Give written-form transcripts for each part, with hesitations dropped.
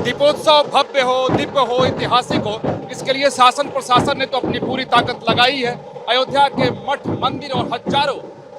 दीपोत्सव भव्य हो, दिव्य हो, ऐतिहासिक हो, इसके लिए शासन प्रशासन ने तो अपनी पूरी ताकत लगाई है। अयोध्या के मठ मंदिर और हजारों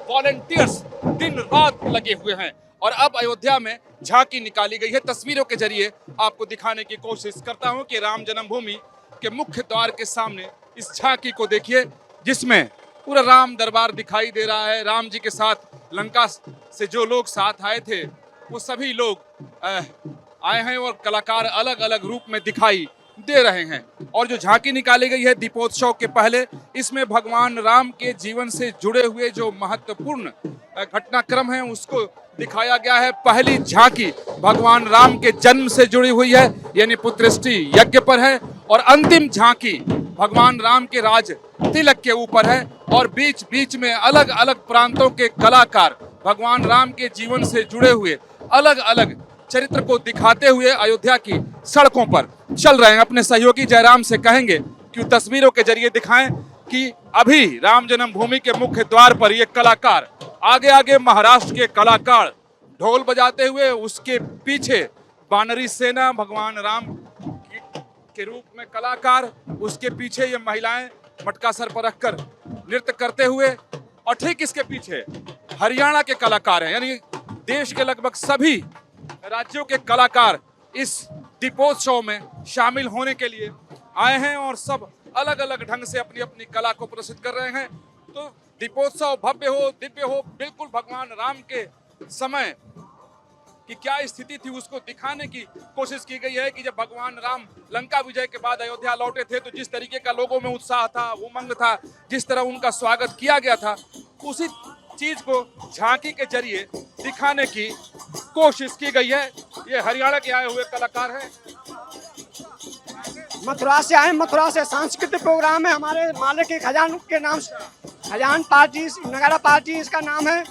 वॉलंटियर्स दिन रात लगे हुए हैं और अब अयोध्या में झांकी निकाली गई है। तस्वीरों के जरिए आपको दिखाने की कोशिश करता हूं कि राम जन्मभूमि के मुख्य द्वार के सामने इस झांकी को देखिए, जिसमें पूरा राम दरबार दिखाई दे रहा है। राम जी के साथ लंका से जो लोग साथ आए थे वो सभी लोग आए हैं और कलाकार अलग अलग रूप में दिखाई दे रहे हैं। और जो झांकी निकाली गई है दीपोत्सव के पहले, इसमें भगवान राम के जीवन से जुड़े हुए जो महत्वपूर्ण घटनाक्रम हैं उसको दिखाया गया है। पहली झांकी भगवान राम के जन्म से जुड़ी हुई है, यानी पुत्रष्टि यज्ञ पर है, और अंतिम झांकी भगवान राम के राज तिलक के ऊपर है। और बीच बीच में अलग अलग प्रांतों के कलाकार भगवान राम के जीवन से जुड़े हुए अलग अलग चरित्र को दिखाते हुए अयोध्या की सड़कों पर चल रहे हैं। अपने सहयोगी जयराम से कहेंगे कि तस्वीरों के जरिए दिखाएं कि अभी राम जन्मभूमि के मुख्य द्वार पर ये कलाकार आगे आगे महाराष्ट्र के कलाकार ढोल बजाते हुए, उसके पीछे वानरी सेना भगवान राम के रूप में कलाकार, उसके पीछे ये महिलाएं मटका सर पर रखकर नृत्य करते हुए, और ठीक इसके पीछे हरियाणा के कलाकार हैं। यानी देश के लगभग सभी राज्यों के कलाकार इस दीपोत्सव में शामिल होने के लिए आए हैं और सब अलग अलग ढंग से अपनी अपनी कला को प्रदर्शित कर रहे हैं। तो दीपोत्सव भव्य हो, दिव्य हो, बिल्कुल भगवान राम के समय कि क्या स्थिति थी उसको दिखाने की कोशिश की गई है कि जब भगवान राम लंका विजय के बाद अयोध्या लौटे थे तो जिस तरीके का लोगों में उत्साह था, उमंग था, जिस तरह उनका स्वागत किया गया था, उसी चीज को झांकी के जरिए दिखाने की कोशिश की गई है। ये हरियाणा के आए हुए कलाकार हैं, मथुरा से आए, मथुरा से सांस्कृतिक प्रोग्राम है हमारे मालिक के खजान के नाम से, खजान पार्टी नगारा पार्टी इसका नाम है,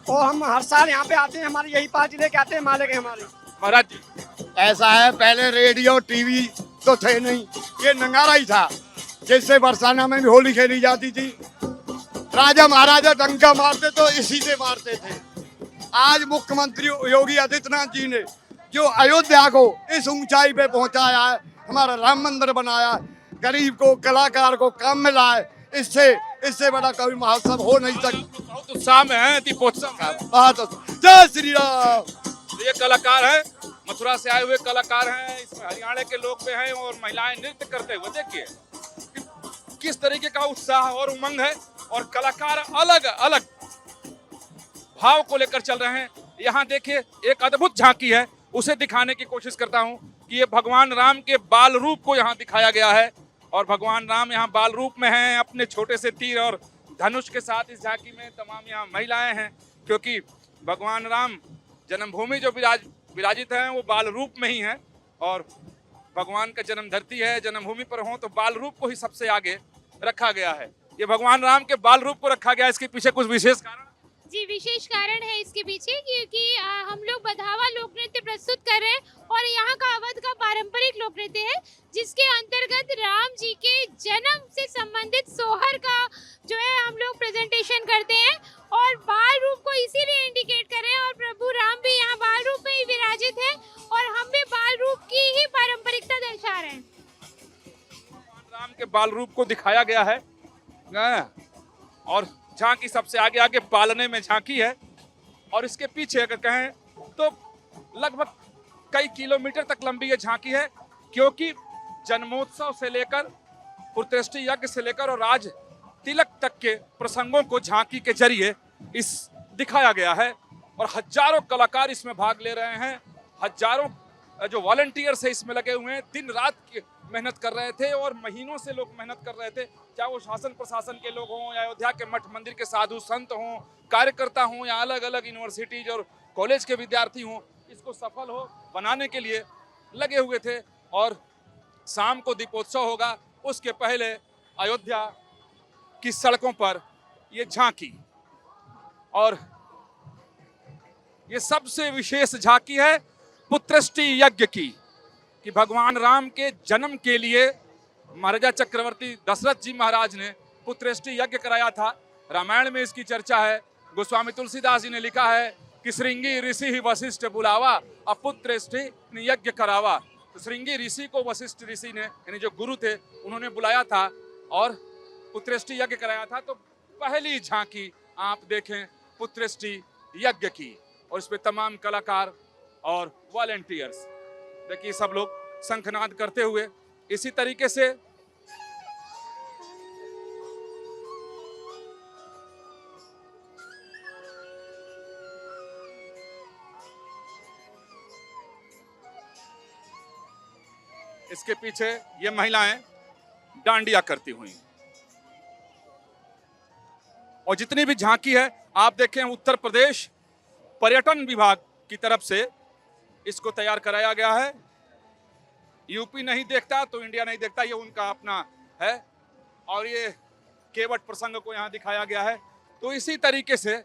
और हम हर साल यहाँ पे आते हैं, हमारी यही पार्टी लेके आते हैं मालिक है हमारे। महाराज जी, ऐसा है, पहले रेडियो टीवी तो थे नहीं, ये नगारा ही था जिससे बरसाना में भी होली खेली जाती थी। राजा महाराजा डंका मारते तो इसी से मारते थे। आज मुख्यमंत्री योगी आदित्यनाथ जी ने जो अयोध्या को इस ऊंचाई पे पहुंचाया है, हमारा राम मंदिर बनाया, गरीब को कलाकार को काम मिला है, इससे बड़ा कभी महोत्सव हो नहीं सकता। बहुत उत्साह में है दीपोत्सव का। जय श्री राम। ये कलाकार हैं, मथुरा से आए हुए कलाकार हैं, इसमें हरियाणा के लोग भी हैं और महिलाएं नृत्य करते हुए देखिए किस तरीके का उत्साह और उमंग है, और कलाकार अलग अलग भाव को लेकर चल रहे हैं। यहाँ देखिए एक अद्भुत झांकी है, उसे दिखाने की कोशिश करता हूँ कि ये भगवान राम के बाल रूप को यहाँ दिखाया गया है, और भगवान राम यहाँ बाल रूप में हैं अपने छोटे से तीर और धनुष के साथ। इस झांकी में तमाम यहाँ महिलाएं हैं, क्योंकि भगवान राम जन्मभूमि जो विराजित हैं वो बाल रूप में ही है, और भगवान का जन्म धरती है, जन्मभूमि पर हो तो बाल रूप को ही सबसे आगे रखा गया है। ये भगवान राम के बाल रूप को रखा गया, इसके पीछे कुछ विशेष कारण? जी, विशेष कारण है इसके पीछे, क्योंकि हम लोग बधावा लोक नृत्य प्रस्तुत कर रहे हैं और यहाँ का अवध का पारंपरिक लोक नृत्य है, जिसके अंतर्गत राम जी के जन्म से संबंधित सोहर का जो है हम लोग प्रेजेंटेशन करते हैं, और बाल रूप को इसीलिए इंडिकेट कर रहे हैं। और प्रभु राम भी यहाँ बाल रूप में ही विराजित है और हम भी बाल रूप की ही पारंपरिकता दर्शा रहे हैं। भगवान राम के बाल रूप को दिखाया गया है, और झांकी सबसे आगे आगे पालने में झांकी है, और इसके पीछे अगर कहें तो लगभग कई किलोमीटर तक लंबी ये झांकी है, क्योंकि जन्मोत्सव से लेकर पुत्रष्टि यज्ञ से लेकर और राज तिलक तक के प्रसंगों को झांकी के जरिए इस दिखाया गया है। और हजारों कलाकार इसमें भाग ले रहे हैं, हजारों जो वॉलंटियर्स है इसमें लगे हुए हैं, दिन रात की मेहनत कर रहे थे और महीनों से लोग मेहनत कर रहे थे, चाहे वो शासन प्रशासन के लोग हों या अयोध्या के मठ मंदिर के साधु संत हों, कार्यकर्ता हों, या अलग अलग यूनिवर्सिटीज और कॉलेज के विद्यार्थी हों, इसको सफल हो बनाने के लिए लगे हुए थे। और शाम को दीपोत्सव होगा, उसके पहले अयोध्या की सड़कों पर ये झांकी, और ये सबसे विशेष झांकी है पुत्रष्टि यज्ञ की, कि भगवान राम के जन्म के लिए महाराजा चक्रवर्ती दशरथ जी महाराज ने पुत्रष्टि यज्ञ कराया था। रामायण में इसकी चर्चा है, गोस्वामी तुलसीदास जी ने लिखा है कि श्रृंगी ऋषि ही वशिष्ठ बुलावा, अपुत्रष्टि यज्ञ करावा। तो श्रृंगी ऋषि को वशिष्ठ ऋषि ने, यानी जो गुरु थे, उन्होंने बुलाया था और पुत्रेष्टि यज्ञ कराया था। तो पहली झांकी आप देखें पुत्रेष्टि यज्ञ की, और इस पे तमाम कलाकार और वॉलंटियर्स देखिए सब लोग शंखनाद करते हुए। इसी तरीके से इसके पीछे ये महिलाएं डांडिया करती हुई, और जितनी भी झांकी है आप देखें उत्तर प्रदेश पर्यटन विभाग की तरफ से इसको तैयार कराया गया है। यूपी नहीं देखता तो इंडिया नहीं देखता, ये उनका अपना है। और ये केवट प्रसंग को यहाँ दिखाया गया है। तो इसी तरीके से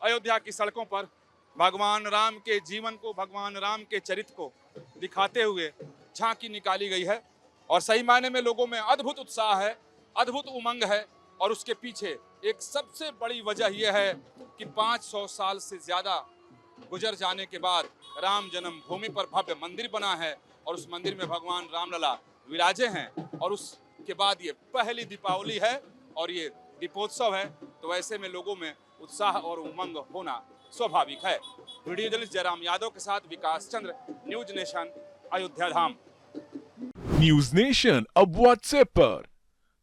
अयोध्या की सड़कों पर भगवान राम के जीवन को, भगवान राम के चरित्र को दिखाते हुए झांकी निकाली गई है। और सही मायने में लोगों में अद्भुत उत्साह है, अद्भुत उमंग है। और उसके पीछे एक सबसे बड़ी वजह यह है कि 500 साल से ज्यादा गुजर जाने के बाद राम जन्मभूमि पर भव्य मंदिर बना है, और उस मंदिर में भगवान रामलला विराजे हैं। और उसके बाद ये पहली दीपावली है और ये दीपोत्सव है। तो ऐसे में लोगों में उत्साह और उमंग होना स्वाभाविक है। वीडियो जर्नलिस्ट जयराम यादव के साथ विकास चंद्र, न्यूज नेशन, अयोध्या धाम। न्यूज नेशन अब व्हाट्सएप पर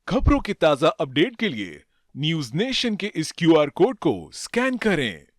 खबरों के ताजा अपडेट के लिए न्यूज नेशन के इस QR कोड को स्कैन करें।